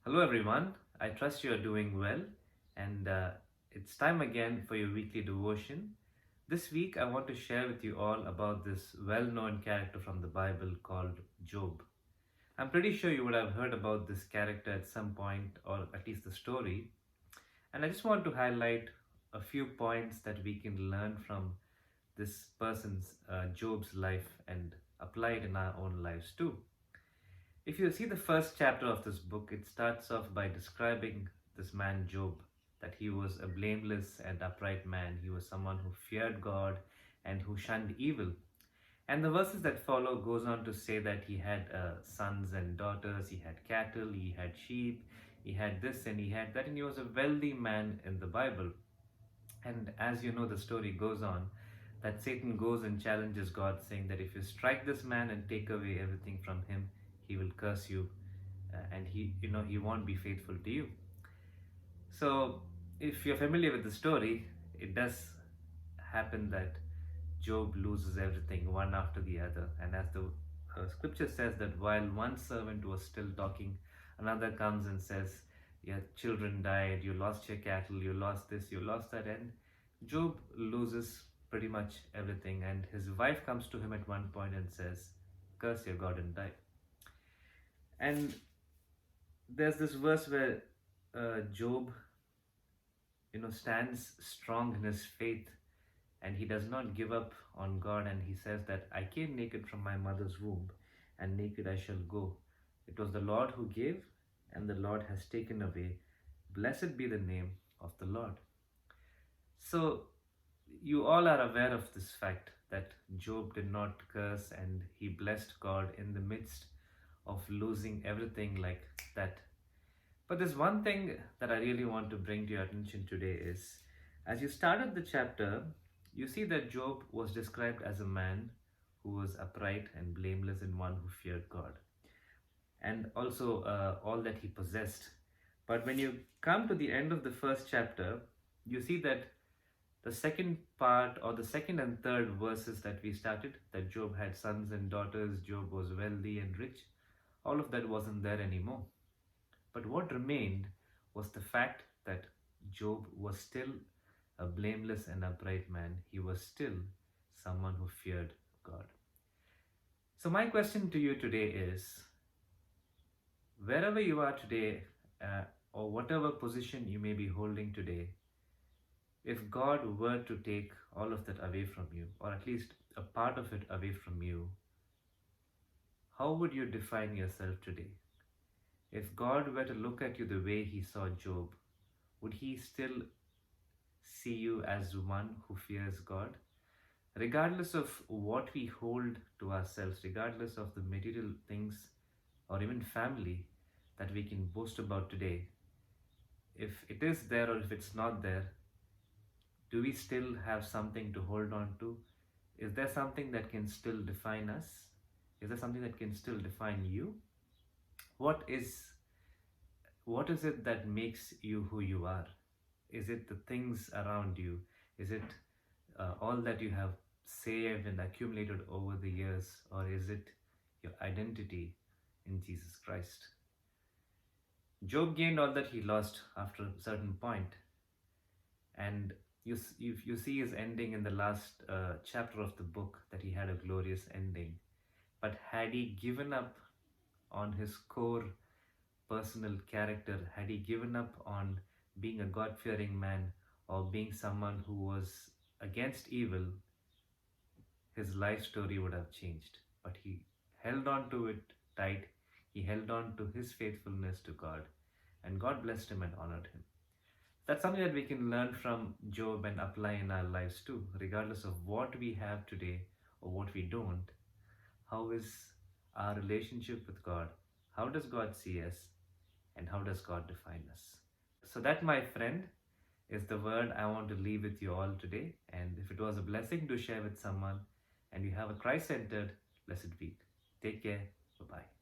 Hello, everyone. I trust you are doing well, and it's time again for your weekly devotion. This week, I want to share with you all about this well known character from the Bible called Job. I'm pretty sure you would have heard about this character at some point, or at least the story, and I just want to highlight a few points that we can learn from this person's, Job's life, and apply it in our own lives too. If you see the first chapter of this book, it starts off by describing this man Job, that he was a blameless and upright man. He was someone who feared God and who shunned evil. And the verses that follow goes on to say that he had sons and daughters, he had cattle, he had sheep, he had this and he had that, and he was a wealthy man in the Bible. And as you know, the story goes on that Satan goes and challenges God, saying that if you strike this man and take away everything from him, he will curse you, and he won't be faithful to you. So, if you're familiar with the story, it does happen that Job loses everything one after the other, and as the scripture says, that while one servant was still talking, another comes and says, your children died, you lost your cattle, you lost this, you lost that, and Job loses pretty much everything. And his wife comes to him at one point and says, curse your God and die. And there's this verse where Job stands strong in his faith, and he does not give up on God, and he says that I came naked from my mother's womb, and naked I shall go. It was the Lord who gave, and the Lord has taken away. Blessed be the name of the Lord. So you all are aware of this fact that Job did not curse, and he blessed God in the midst of losing everything like that. But there's one thing that I really want to bring to your attention today is, as you started the chapter, you see that Job was described as a man who was upright and blameless, and one who feared God, and also all that he possessed. But when you come to the end of the first chapter, you see that the second part, or the second and third verses that we started, that Job had sons and daughters, Job was wealthy and rich, all of that wasn't there anymore. But what remained was the fact that Job was still a blameless and upright man. He was still someone who feared God. So, my question to you today is, wherever you are today, or whatever position you may be holding today, if God were to take all of that away from you, or at least a part of it away from you, how would you define yourself today? If God were to look at you the way he saw Job, would he still see you as one who fears God? Regardless of what we hold to ourselves, regardless of the material things or even family that we can boast about today, if it is there or if it's not there, do we still have something to hold on to? Is there something that can still define us? Is there something that can still define you? What is it that makes you who you are? Is it the things around you? Is it all that you have saved and accumulated over the years? Or is it your identity in Jesus Christ? Job gained all that he lost after a certain point. And you see his ending in the last chapter of the book, that he had a glorious ending. But had he given up on his core personal character, had he given up on being a God-fearing man, or being someone who was against evil, his life story would have changed. But he held on to it tight. He held on to his faithfulness to God, and God blessed him and honored him. That's something that we can learn from Job and apply in our lives too, regardless of what we have today or what we don't. How is our relationship with God? How does God see us? And how does God define us? So that, my friend, is the word I want to leave with you all today. And if it was a blessing to share with someone, and you have a Christ-centered blessed week, take care. Bye-bye.